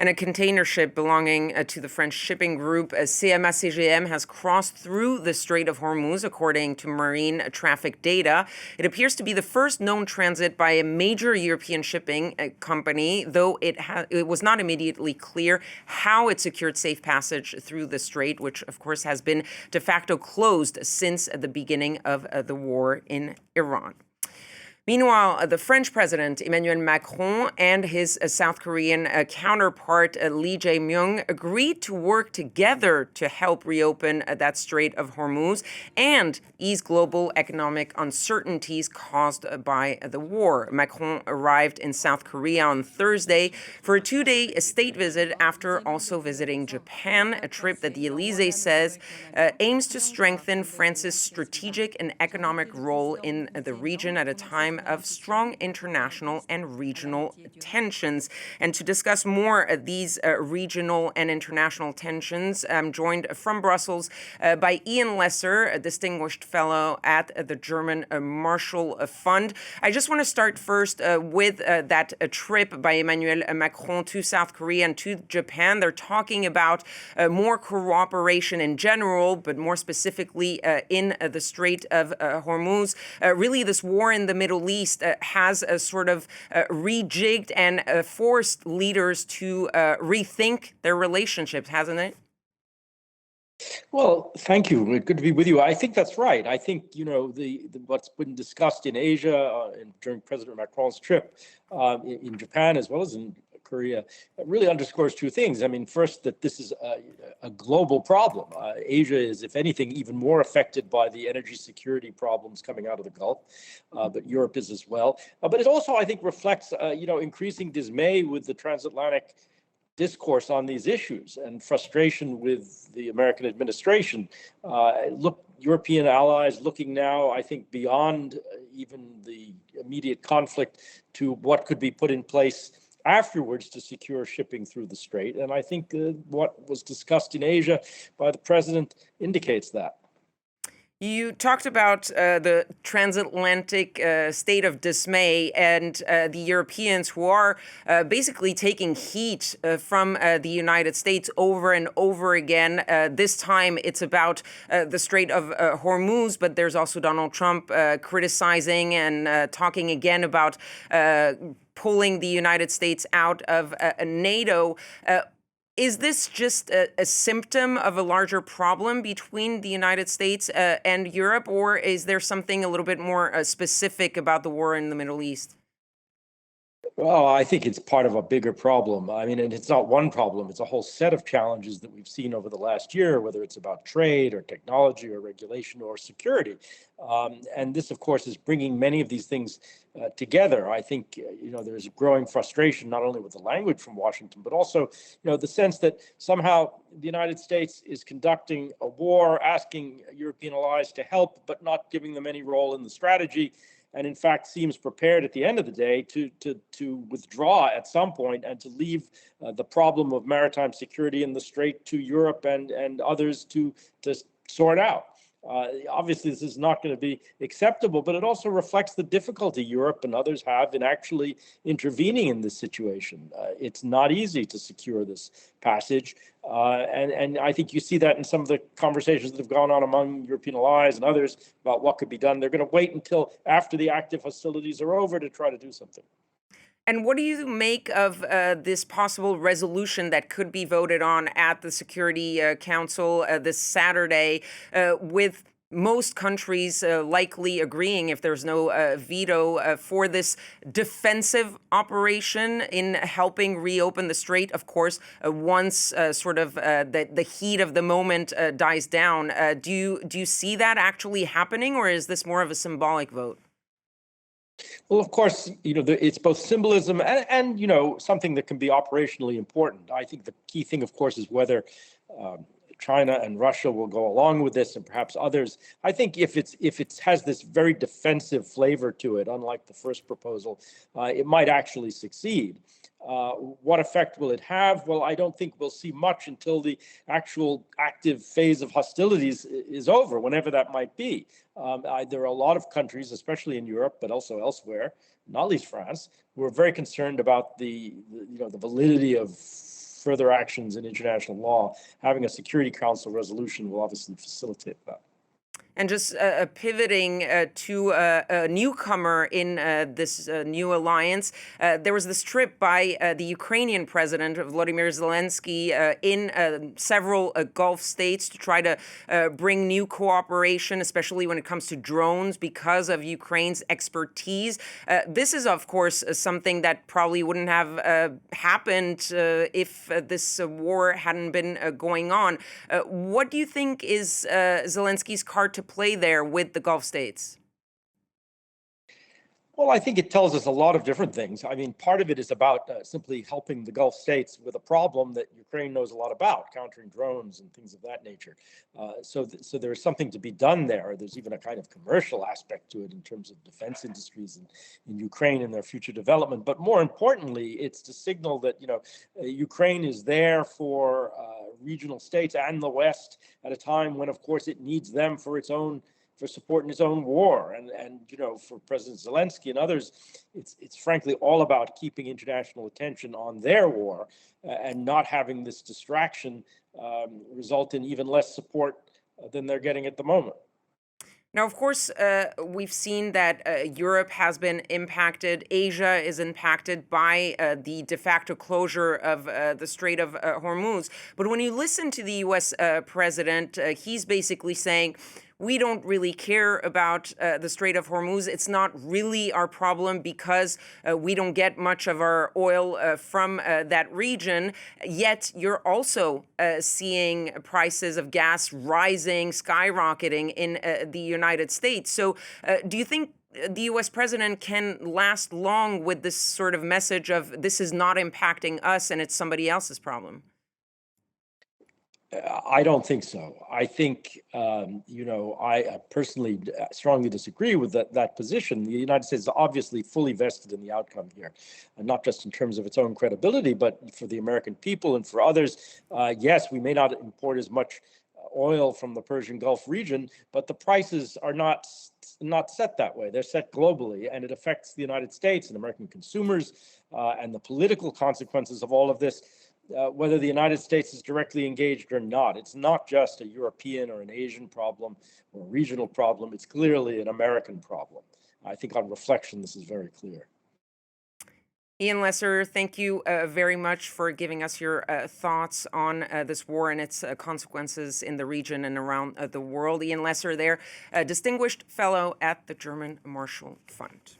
And a container ship belonging to the French shipping group CMA-CGM has crossed through the Strait of Hormuz, according to marine traffic data. It appears to be the first known transit by a major European shipping company, though it was not immediately clear how it secured safe passage through the strait, which, of course, has been de facto closed since the beginning of the war in Iran. Meanwhile, the French president, Emmanuel Macron, and his South Korean counterpart, Lee Jae-myung, agreed to work together to help reopen that Strait of Hormuz and ease global economic uncertainties caused by the war. Macron arrived in South Korea on Thursday for a two-day state visit after also visiting Japan, a trip that the Elysee says aims to strengthen France's strategic and economic role in the region at a time of strong international and regional tensions. And to discuss more of these regional and international tensions, I'm joined from Brussels by Ian Lesser, a distinguished fellow at the German Marshall Fund. I just want to start first with that trip by Emmanuel Macron to South Korea and to Japan. They're talking about more cooperation in general, but more specifically in the Strait of Hormuz. Really, this war in the Middle East has sort of rejigged and forced leaders to rethink their relationships, hasn't it? Well, thank you. Good to be with you. I think that's right. I think, what's been discussed in Asia during President Macron's trip in Japan as well as in Korea really underscores two things. I mean, first, that this is a global problem. Asia is, if anything, even more affected by the energy security problems coming out of the Gulf, but Europe is as well. But it also, I think, reflects, increasing dismay with the transatlantic discourse on these issues and frustration with the American administration. European allies looking now, I think, beyond even the immediate conflict to what could be put in place afterwards to secure shipping through the strait. And I think what was discussed in Asia by the president indicates that. You talked about the transatlantic state of dismay and the Europeans who are basically taking heat from the United States over and over again. This time it's about the Strait of Hormuz, but there's also Donald Trump criticizing and talking again about pulling the United States out of NATO. Is this just a symptom of a larger problem between the United States and Europe, or is there something a little bit more specific about the war in the Middle East? Well, I think it's part of a bigger problem. I mean, and it's not one problem. It's a whole set of challenges that we've seen over the last year, whether it's about trade or technology or regulation or security. And this, of course, is bringing many of these things together. I think, there's growing frustration, not only with the language from Washington, but also, the sense that somehow the United States is conducting a war, asking European allies to help, but not giving them any role in the strategy. And in fact seems prepared at the end of the day to withdraw at some point and to leave the problem of maritime security in the strait to Europe and others to sort out. Obviously, this is not going to be acceptable, but it also reflects the difficulty Europe and others have in actually intervening in this situation. It's not easy to secure this passage. And I think you see that in some of the conversations that have gone on among European allies and others about what could be done. They're going to wait until after the active hostilities are over to try to do something. And what do you make of this possible resolution that could be voted on at the Security Council this Saturday, with most countries likely agreeing, if there's no veto, for this defensive operation in helping reopen the strait? Of course, once the heat of the moment dies down. Do you see that actually happening, or is this more of a symbolic vote? Well, of course, it's both symbolism and something that can be operationally important. I think the key thing, of course, is whether China and Russia will go along with this, and perhaps others. I think if it has this very defensive flavor to it, unlike the first proposal, it might actually succeed. What effect will it have? Well, I don't think we'll see much until the actual active phase of hostilities is over, whenever that might be. There are a lot of countries, especially in Europe, but also elsewhere, not least France, who are very concerned about the validity of further actions in international law, having a Security Council resolution will obviously facilitate that. And just pivoting to a newcomer in this new alliance, there was this trip by the Ukrainian president, Volodymyr Zelensky, in several Gulf states to try to bring new cooperation, especially when it comes to drones, because of Ukraine's expertise. This is, of course, something that probably wouldn't have happened if this war hadn't been going on. What do you think is Zelensky's card to play there with the Gulf states? Well, I think it tells us a lot of different things. I mean, part of it is about simply helping the Gulf states with a problem that Ukraine knows a lot about, countering drones and things of that nature. So there is something to be done there. There's even a kind of commercial aspect to it in terms of defense industries in Ukraine and their future development. But more importantly, it's to signal that, Ukraine is there for regional states and the West at a time when, of course, it needs them for support in its own war. And for President Zelensky and others, it's frankly all about keeping international attention on their war and not having this distraction result in even less support than they're getting at the moment. Now, of course, we've seen that Europe has been impacted. Asia is impacted by the de facto closure of the Strait of Hormuz. But when you listen to the U.S. president, he's basically saying, we don't really care about the Strait of Hormuz. It's not really our problem because we don't get much of our oil from that region. Yet you're also seeing prices of gas rising, skyrocketing in the United States. So do you think the U.S. president can last long with this sort of message of this is not impacting us and it's somebody else's problem? I don't think so. I think, I personally strongly disagree with that position. The United States is obviously fully vested in the outcome here, and not just in terms of its own credibility, but for the American people and for others. Yes, we may not import as much oil from the Persian Gulf region, but the prices are not set that way. They're set globally, and it affects the United States and American consumers and the political consequences of all of this. Whether the United States is directly engaged or not. It's not just a European or an Asian problem or a regional problem. It's clearly an American problem. I think on reflection, this is very clear. Ian Lesser, thank you very much for giving us your thoughts on this war and its consequences in the region and around the world. Ian Lesser there, a distinguished fellow at the German Marshall Fund.